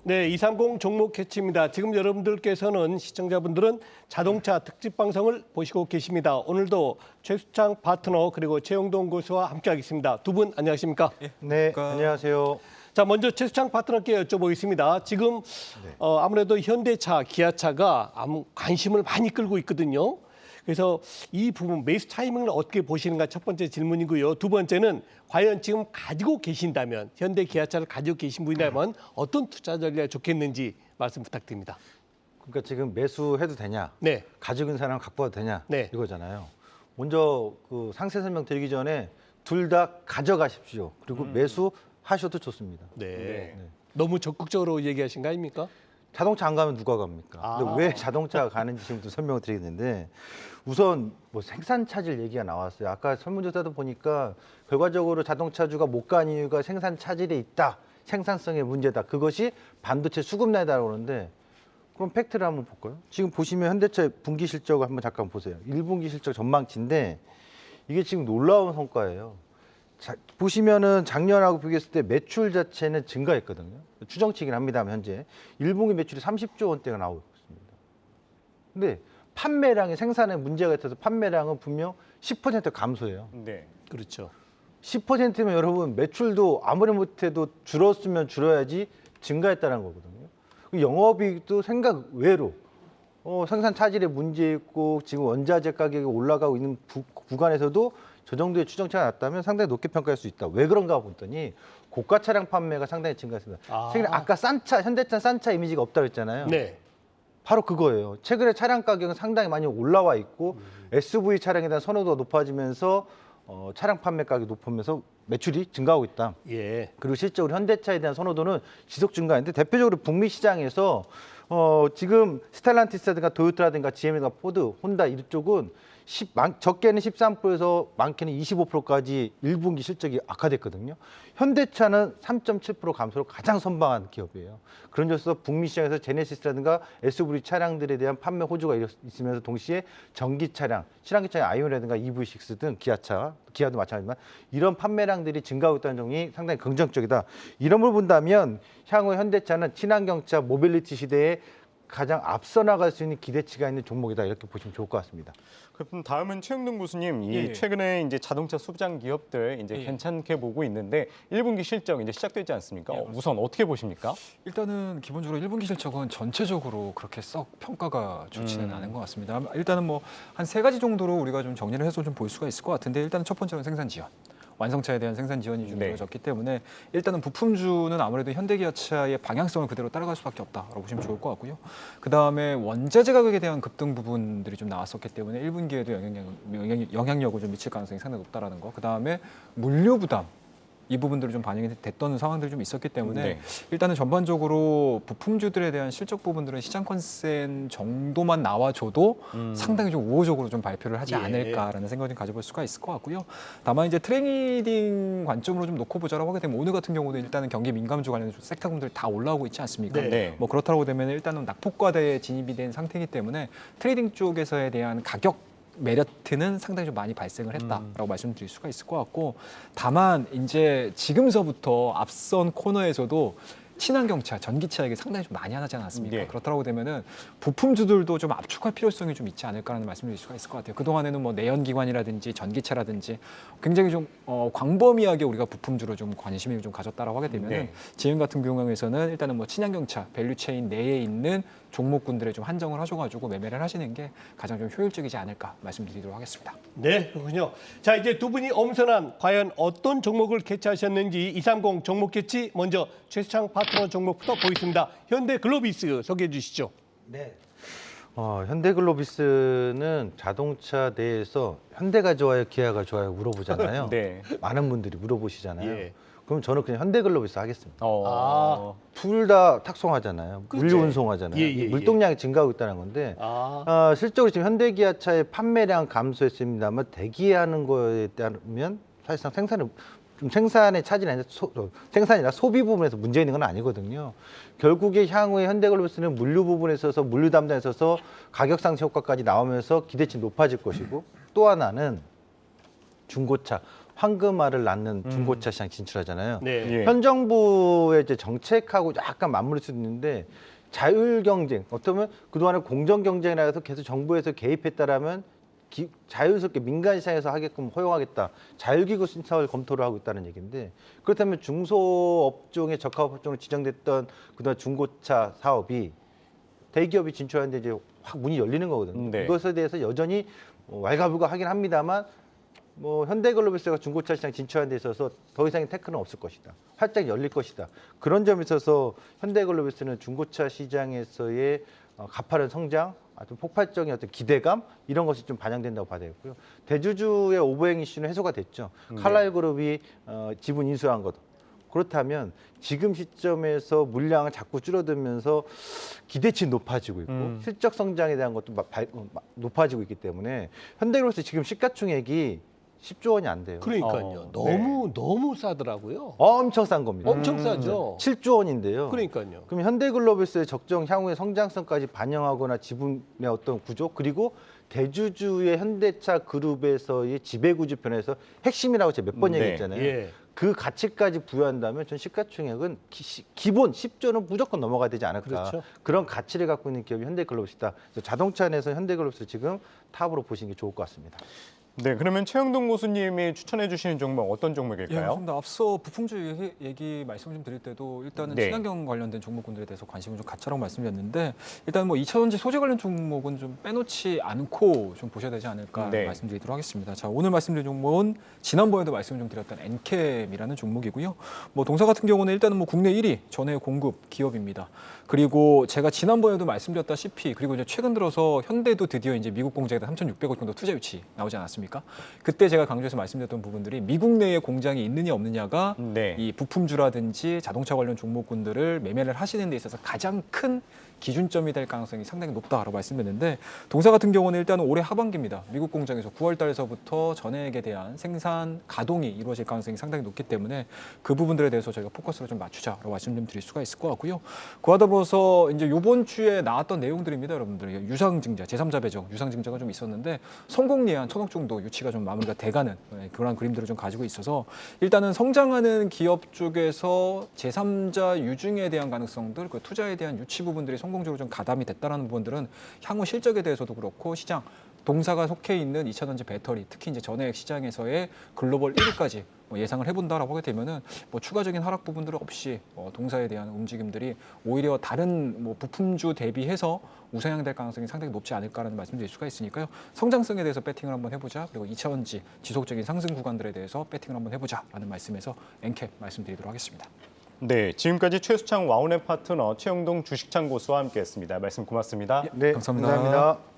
네, 230 종목 캐치입니다. 지금 여러분들께서는 시청자분들은 자동차 특집 방송을 보시고 계십니다. 오늘도 최수창 파트너 그리고 최영동 교수와 함께하겠습니다. 두 분 안녕하십니까? 네, 안녕하세요. 자, 먼저 최수창 파트너께 여쭤보겠습니다. 지금 아무래도 현대차, 기아차가 관심을 많이 끌고 있거든요. 그래서 이 부분 매수 타이밍을 어떻게 보시는가 첫 번째 질문이고요. 두 번째는 과연 지금 가지고 계신다면 현대 기아차를 가지고 계신 분이라면 어떤 투자 전략이 좋겠는지 말씀 부탁드립니다. 그러니까 지금 매수해도 되냐? 네. 가지고 있는 사람 갖고 와도 되냐? 네. 이거잖아요. 먼저 그 상세 설명 드리기 전에 둘 다 가져가십시오. 그리고 매수하셔도 좋습니다. 네. 너무 적극적으로 얘기하신 거 아닙니까? 자동차 안 가면 누가 갑니까? 근데 왜 자동차가 가는지 지금부터 설명을 드리겠는데 우선 뭐 생산 차질 얘기가 나왔어요. 아까 설문조사도 보니까 결과적으로 자동차주가 못 간 이유가 생산 차질에 있다. 생산성의 문제다. 그것이 반도체 수급난이다라고 그러는데 그럼 팩트를 한번 볼까요? 지금 보시면 현대차 분기 실적을 한번 잠깐 보세요. 1분기 실적 전망치인데 이게 지금 놀라운 성과예요. 자, 보시면은 작년하고 비교했을 때 매출 자체는 증가했거든요. 추정치긴 합니다만 현재 1분기 매출이 30조 원대가 나오고 있습니다. 근데 판매량이 생산에 문제가 있어서 판매량은 분명 10% 감소해요. 네. 그렇죠. 10%면 여러분 매출도 아무리 못해도 줄었으면 줄어야지 증가했다는 거거든요. 영업이익도 생각 외로 생산 차질에 문제 있고 지금 원자재 가격이 올라가고 있는 구간에서도 저 정도의 추정치가 났다면 상당히 높게 평가할 수 있다. 왜 그런가 보더니 고가 차량 판매가 상당히 증가했습니다. 최근에 아까 현대차 싼 차 이미지가 없다고 했잖아요. 네. 바로 그거예요. 최근에 차량 가격은 상당히 많이 올라와 있고 SUV 차량에 대한 선호도가 높아지면서 차량 판매 가격이 높으면서 매출이 증가하고 있다. 예. 그리고 실제로 현대차에 대한 선호도는 지속 증가인데 대표적으로 북미 시장에서 지금 스텔란티스라든가 도요타라든가 GM이나 포드, 혼다 이쪽은 적게는 13%에서 많게는 25%까지 1분기 실적이 악화됐거든요. 현대차는 3.7% 감소로 가장 선방한 기업이에요. 그런 점에서 북미 시장에서 제네시스라든가 SUV 차량들에 대한 판매 호조가 있으면서 동시에 전기 차량, 친환경 차량 아이오라든가 EV6 등 기아도 마찬가지지만 이런 판매량들이 증가하고 있다는 점이 상당히 긍정적이다. 이런 걸 본다면 향후 현대차는 친환경차 모빌리티 시대에 가장 앞서 나갈 수 있는 기대치가 있는 종목이다 이렇게 보시면 좋을 것 같습니다. 그럼 다음은 최영동 교수님, 예. 최근에 이제 자동차 소비장 기업들 이제 괜찮게 보고 있는데 1분기 실적 이제 시작되지 않습니까? 우선 어떻게 보십니까? 일단은 기본적으로 1분기 실적은 전체적으로 그렇게 썩 평가가 좋지는 않은 것 같습니다. 일단은 뭐 한 세 가지 정도로 우리가 좀 정리를 해서 좀 볼 수가 있을 것 같은데 일단은 첫 번째는 생산 지연. 완성차에 대한 생산 지원이 좀 이루어졌기 때문에 일단은 부품주는 아무래도 현대기아차의 방향성을 그대로 따라갈 수밖에 없다라고 보시면 좋을 것 같고요. 그다음에 원자재 가격에 대한 급등 부분들이 좀 나왔었기 때문에 1분기에도 영향력을 좀 미칠 가능성이 상당히 높다라는 거. 그다음에 물류 부담 이 부분들이 좀 반영이 됐던 상황들이 좀 있었기 때문에 일단은 전반적으로 부품주들에 대한 실적 부분들은 시장 컨센 정도만 나와줘도 상당히 좀 우호적으로 좀 발표를 하지 않을까라는 생각을 좀 가져볼 수가 있을 것 같고요. 다만 이제 트레이딩 관점으로 좀 놓고 보자라고 하게 되면 오늘 같은 경우는 일단은 경기 민감주 관련된 섹터군들이 다 올라오고 있지 않습니까? 뭐 그렇다고 되면 일단은 낙폭과대에 진입이 된 상태이기 때문에 트레이딩 쪽에서에 대한 가격 메리트는 상당히 좀 많이 발생을 했다라고 말씀드릴 수가 있을 것 같고 다만 이제 지금서부터 앞선 코너에서도 친환경차, 전기차에게 상당히 좀 많이 하지 않았습니까? 그렇다고 되면은 부품주들도 좀 압축할 필요성이 좀 있지 않을까라는 말씀을 드릴 수가 있을 것 같아요. 그동안에는 뭐 내연기관이라든지 전기차라든지 굉장히 좀 광범위하게 우리가 부품주로 좀 관심을 좀 가졌다라고 하게 되면은 지금 같은 경우에서는 일단은 뭐 친환경차, 밸류체인 내에 있는 종목군들에 좀 한정을 하셔가지고 매매를 하시는 게 가장 좀 효율적이지 않을까 말씀드리도록 하겠습니다. 네, 그렇군요. 자, 이제 두 분이 엄선한 과연 어떤 종목을 캐치하셨는지 230 종목 캐치 먼저 최수창 파트너 종목부터 보겠습니다. 현대글로비스 소개해 주시죠. 네. 현대글로비스는 자동차 내에서 현대가 좋아요, 기아가 좋아요 물어보잖아요. 많은 분들이 물어보시잖아요. 그럼 저는 그냥 현대글로비스 하겠습니다. 둘 다 탁송하잖아요. 물류 운송하잖아요. 물동량이 증가하고 있다는 건데 실적으로 지금 현대기아차의 판매량 감소했습니다만 대기하는 거에 따르면 사실상 생산의 차질이 아니라 생산이나 소비 부분에서 문제 있는 건 아니거든요. 결국에 향후에 현대글로비스는 물류 부분에 있어서 물류 담당에 있어서 가격 상승 효과까지 나오면서 기대치 높아질 것이고 또 하나는 중고차 황금알을 낳는 중고차 시장 진출하잖아요. 네. 예. 현 정부의 이제 정책하고 약간 맞물릴 수 있는데 자율 경쟁, 어쩌면 그동안에 공정 경쟁이라 해서 계속 정부에서 개입했다라면 자유스럽게 민간 시장에서 하게끔 허용하겠다. 자율기구 신청을 검토를 하고 있다는 얘기인데 그렇다면 중소업종의 적합업종으로 지정됐던 그동안 중고차 사업이 대기업이 진출하는데 이제 확 문이 열리는 거거든요. 네. 이것에 대해서 여전히 왈가불가하긴 합니다만 뭐 현대글로비스가 중고차 시장 진출하는 데 있어서 더 이상의 태클은 없을 것이다. 활짝 열릴 것이다. 그런 점에 있어서 현대글로비스는 중고차 시장에서의 가파른 성장, 아주 폭발적인 어떤 기대감 이런 것이 좀 반영된다고 봐야 되고요. 대주주의 오버행 이슈는 해소가 됐죠. 칼라일 그룹이 지분 인수한 것. 그렇다면 지금 시점에서 물량을 자꾸 줄어들면서 기대치 높아지고 있고 실적 성장에 대한 것도 높아지고 있기 때문에 현대글로비스 지금 시가총액이 10조 원이 안 돼요. 그러니까요. 네. 너무 싸더라고요. 엄청 싼 겁니다. 엄청 싸죠. 7조 원인데요. 그러니까요. 그럼 현대글로비스의 적정 향후의 성장성까지 반영하거나 지분의 어떤 구조 그리고 대주주의 현대차 그룹에서의 지배구조 편에서 핵심이라고 제가 몇 번 네. 얘기했잖아요. 예. 그 가치까지 부여한다면 전 시가총액은 기본 10조는 무조건 넘어가야 되지 않을까. 그렇죠. 그런 가치를 갖고 있는 기업이 현대글로비스다. 그래서 자동차 안에서 현대글로비스 지금 탑으로 보시는 게 좋을 것 같습니다. 네, 그러면 최영동 교수님이 추천해 주시는 종목 어떤 예, 종목일까요? 맞습니다. 앞서 부품주 얘기 말씀 좀 드릴 때도 일단은 네. 친환경 관련된 종목군들에 대해서 관심을 좀 갖자라고 말씀드렸는데 일단 뭐 2차전지 소재 관련 종목은 좀 빼놓지 않고 좀 보셔야 되지 않을까 네. 말씀드리도록 하겠습니다. 자, 오늘 말씀드린 종목은 지난번에도 말씀을 좀 드렸던 엔캠이라는 종목이고요. 뭐 동사 같은 경우는 일단은 뭐 국내 1위 전해 공급 기업입니다. 그리고 제가 지난번에도 말씀드렸다시피 그리고 이제 최근 들어서 현대도 드디어 이제 미국 공장에다 3,600억 정도 투자 유치 나오지 않았습니까? 그때 제가 강조해서 말씀드렸던 부분들이 미국 내에 공장이 있느냐 없느냐가 네. 이 부품주라든지 자동차 관련 종목군들을 매매를 하시는 데 있어서 가장 큰 기준점이 될 가능성이 상당히 높다라고 말씀드렸는데 동사 같은 경우는 일단은 올해 하반기입니다. 미국 공장에서 9월 달에서부터 전액에 대한 생산 가동이 이루어질 가능성이 상당히 높기 때문에 그 부분들에 대해서 저희가 포커스를 좀 맞추자라고 말씀 좀 드릴 수가 있을 것 같고요. 그와 더불어서 이제 이번 주에 나왔던 내용들입니다, 여러분들. 유상증자, 제3자 배정, 유상증자가 좀 있었는데 성공 예한 1,000억 정도 유치가 좀 마무리가 돼가는 그런 그림들을 좀 가지고 있어서 일단은 성장하는 기업 쪽에서 제3자 유증에 대한 가능성들, 그 투자에 대한 유치 부분들이 성공적으로 좀 가담이 됐다라는 부분들은 향후 실적에 대해서도 그렇고 시장 동사가 속해 있는 2차전지 배터리 특히 이제 전해액 시장에서의 글로벌 1위까지 예상을 해본다라고 하게 되면은 뭐 추가적인 하락 부분들 없이 동사에 대한 움직임들이 오히려 다른 뭐 부품주 대비해서 우상향될 가능성이 상당히 높지 않을까라는 말씀드릴 수가 있으니까요. 성장성에 대해서 배팅을 한번 해보자. 그리고 2차전지 지속적인 상승 구간들에 대해서 배팅을 한번 해보자라는 말씀에서 엔캡 말씀드리도록 하겠습니다. 네, 지금까지 최수창 와우넷 파트너 최영동 주식창 고수와 함께했습니다. 말씀 고맙습니다. 네, 감사합니다. 감사합니다.